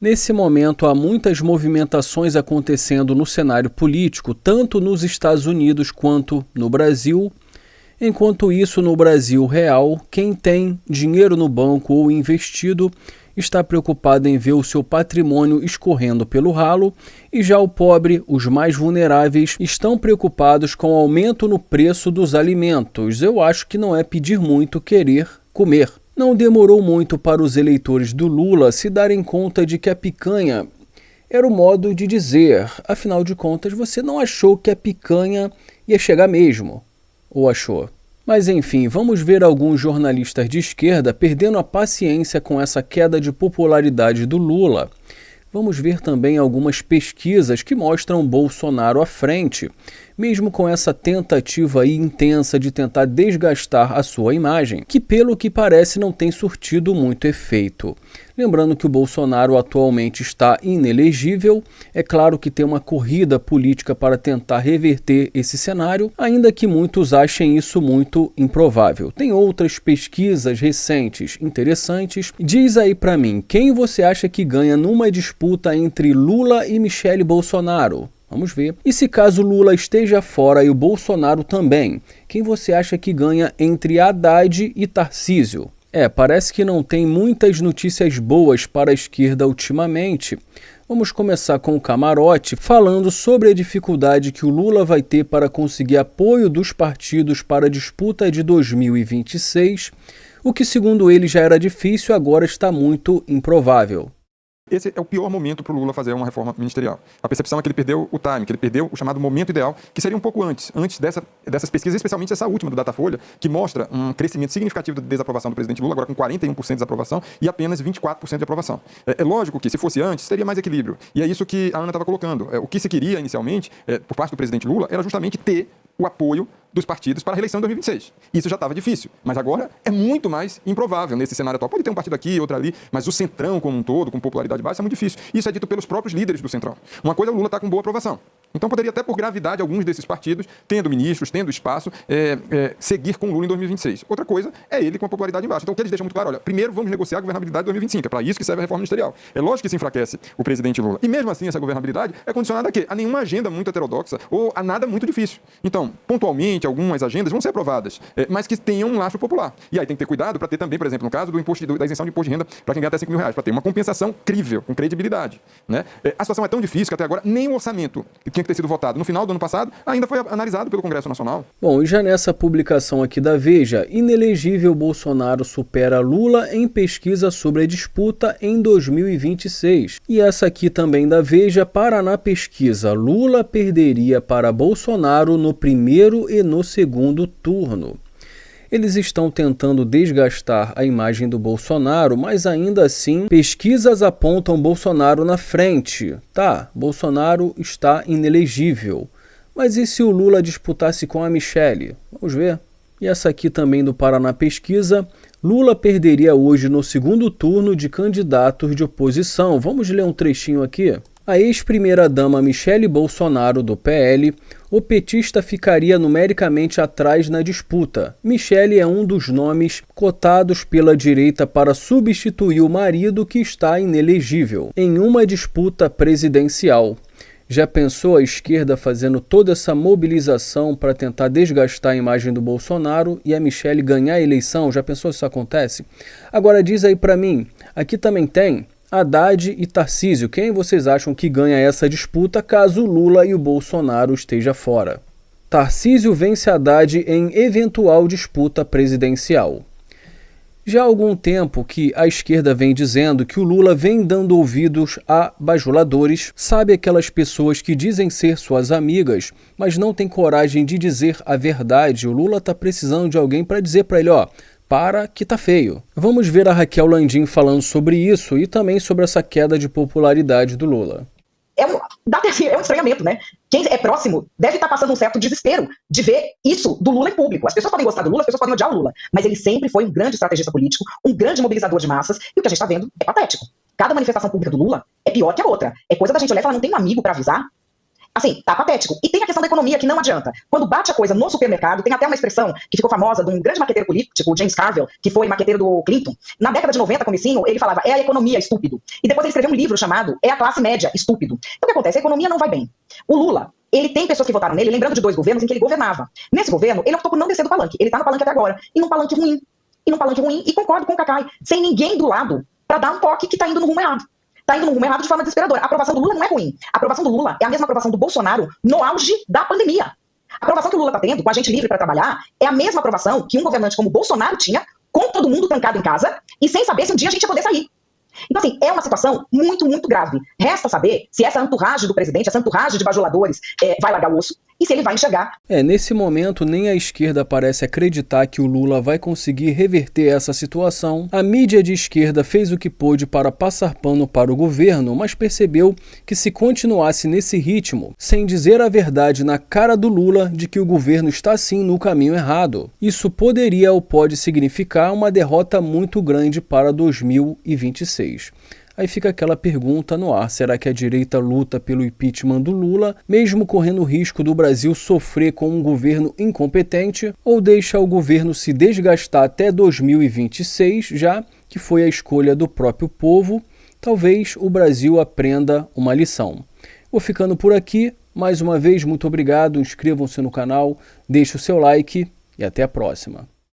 Nesse momento, há muitas movimentações acontecendo no cenário político, tanto nos Estados Unidos quanto no Brasil. Enquanto isso, no Brasil real, quem tem dinheiro no banco ou investido está preocupado em ver o seu patrimônio escorrendo pelo ralo, e já o pobre, os mais vulneráveis, estão preocupados com o aumento no preço dos alimentos. Eu acho que não é pedir muito querer comer. Não demorou muito para os eleitores do Lula se darem conta de que a picanha era o modo de dizer. Afinal de contas, você não achou que a picanha ia chegar mesmo? Ou achou? Mas enfim, vamos ver alguns jornalistas de esquerda perdendo a paciência com essa queda de popularidade do Lula. Vamos ver também algumas pesquisas que mostram Bolsonaro à frente, mesmo com essa tentativa aí intensa de tentar desgastar a sua imagem, que pelo que parece não tem surtido muito efeito. Lembrando que o Bolsonaro atualmente está inelegível, é claro que tem uma corrida política para tentar reverter esse cenário, ainda que muitos achem isso muito improvável. Tem outras pesquisas recentes interessantes. Diz aí pra mim, quem você acha que ganha numa disputa entre Lula e Michele Bolsonaro? Vamos ver. E se caso Lula esteja fora e o Bolsonaro também, quem você acha que ganha entre Haddad e Tarcísio? Parece que não tem muitas notícias boas para a esquerda ultimamente. Vamos começar com o camarote, falando sobre a dificuldade que o Lula vai ter para conseguir apoio dos partidos para a disputa de 2026, o que segundo ele já era difícil, agora está muito improvável. Esse é o pior momento para o Lula fazer uma reforma ministerial. A percepção é que ele perdeu o time, que ele perdeu o chamado momento ideal, que seria um pouco antes dessas pesquisas, especialmente essa última do Datafolha, que mostra um crescimento significativo da desaprovação do presidente Lula, agora com 41% de desaprovação e apenas 24% de aprovação. É lógico que, se fosse antes, teria mais equilíbrio. E é isso que a Ana estava colocando. O que se queria, inicialmente, por parte do presidente Lula, era justamente ter o apoio dos partidos para a reeleição de 2026. Isso já estava difícil, mas agora é muito mais improvável nesse cenário atual. Pode ter um partido aqui, outro ali, mas o centrão como um todo, com popularidade baixa, é muito difícil. Isso é dito pelos próprios líderes do centrão. Uma coisa é o Lula estar com boa aprovação. Então poderia até por gravidade alguns desses partidos, tendo ministros, tendo espaço, seguir com o Lula em 2026. Outra coisa é ele com a popularidade baixa. Então o que eles deixam muito claro, olha, primeiro vamos negociar a governabilidade de 2025, é para isso que serve a reforma ministerial. É lógico que se enfraquece o presidente Lula. E mesmo assim essa governabilidade é condicionada a quê? A nenhuma agenda muito heterodoxa ou a nada muito difícil. Então, pontualmente, algumas agendas vão ser aprovadas, mas que tenham um lastro popular. E aí tem que ter cuidado para ter também, por exemplo, no caso da isenção de imposto de renda para quem ganha até R$ 5.000, para ter uma compensação crível, com credibilidade. Né? A situação é tão difícil que até agora nem o orçamento que tinha que ter sido votado no final do ano passado ainda foi analisado pelo Congresso Nacional. Bom, e já nessa publicação aqui da Veja, inelegível Bolsonaro supera Lula em pesquisa sobre a disputa em 2026. E essa aqui também da Veja, Paraná Pesquisa, Lula perderia para Bolsonaro no primeiro e no segundo turno. Eles estão tentando desgastar a imagem do Bolsonaro, mas ainda assim, pesquisas apontam Bolsonaro na frente. Tá, Bolsonaro está inelegível. Mas e se o Lula disputasse com a Michele? Vamos ver. E essa aqui também do Paraná Pesquisa, Lula perderia hoje no segundo turno de candidatos de oposição. Vamos ler um trechinho aqui? A ex-primeira-dama Michele Bolsonaro, do PL, o petista ficaria numericamente atrás na disputa. Michele é um dos nomes cotados pela direita para substituir o marido que está inelegível em uma disputa presidencial. Já pensou a esquerda fazendo toda essa mobilização para tentar desgastar a imagem do Bolsonaro e a Michele ganhar a eleição? Já pensou se isso acontece? Agora diz aí para mim, aqui também tem Haddad e Tarcísio. Quem vocês acham que ganha essa disputa caso Lula e o Bolsonaro estejam fora? Tarcísio vence Haddad em eventual disputa presidencial. Já há algum tempo que a esquerda vem dizendo que o Lula vem dando ouvidos a bajuladores, sabe, aquelas pessoas que dizem ser suas amigas, mas não têm coragem de dizer a verdade. O Lula está precisando de alguém para dizer para ele, para que tá feio. Vamos ver a Raquel Landim falando sobre isso e também sobre essa queda de popularidade do Lula. É um estranhamento, né? Quem é próximo deve estar passando um certo desespero de ver isso do Lula em público. As pessoas podem gostar do Lula, as pessoas podem odiar o Lula, mas ele sempre foi um grande estrategista político, um grande mobilizador de massas, e o que a gente está vendo é patético. Cada manifestação pública do Lula é pior que a outra. É coisa da gente olhar e falar, não tem um amigo para avisar? Assim, tá patético. E tem a questão da economia que não adianta. Quando bate a coisa no supermercado, tem até uma expressão que ficou famosa de um grande maqueteiro político, o James Carville, que foi maqueteiro do Clinton. Na década de 90, comecinho, ele falava, é a economia, estúpido. E depois ele escreveu um livro chamado É a classe média, estúpido. Então o que acontece? A economia não vai bem. O Lula, ele tem pessoas que votaram nele, lembrando de 2 governos em que ele governava. Nesse governo, ele optou por não descer do palanque. Ele tá no palanque até agora. E num palanque ruim. E concordo com o Cacai. Sem ninguém do lado pra dar um toque que tá indo no rumo errado. Tá indo no rumo errado de forma desesperadora. A aprovação do Lula não é ruim. A aprovação do Lula é a mesma aprovação do Bolsonaro no auge da pandemia. A aprovação que o Lula tá tendo, com a gente livre para trabalhar, é a mesma aprovação que um governante como o Bolsonaro tinha, com todo mundo trancado em casa e sem saber se um dia a gente ia poder sair. Então, assim, é uma situação muito, muito grave. Resta saber se essa entourage do presidente, essa entourage de bajuladores, vai largar o osso e se ele vai enxergar. Nesse momento, nem a esquerda parece acreditar que o Lula vai conseguir reverter essa situação. A mídia de esquerda fez o que pôde para passar pano para o governo, mas percebeu que se continuasse nesse ritmo, sem dizer a verdade na cara do Lula de que o governo está sim no caminho errado, isso poderia ou pode significar uma derrota muito grande para 2026. Aí fica aquela pergunta no ar, será que a direita luta pelo impeachment do Lula, mesmo correndo o risco do Brasil sofrer com um governo incompetente, ou deixa o governo se desgastar até 2026, já que foi a escolha do próprio povo? Talvez o Brasil aprenda uma lição. Vou ficando por aqui, mais uma vez muito obrigado, inscrevam-se no canal, deixe o seu like e até a próxima.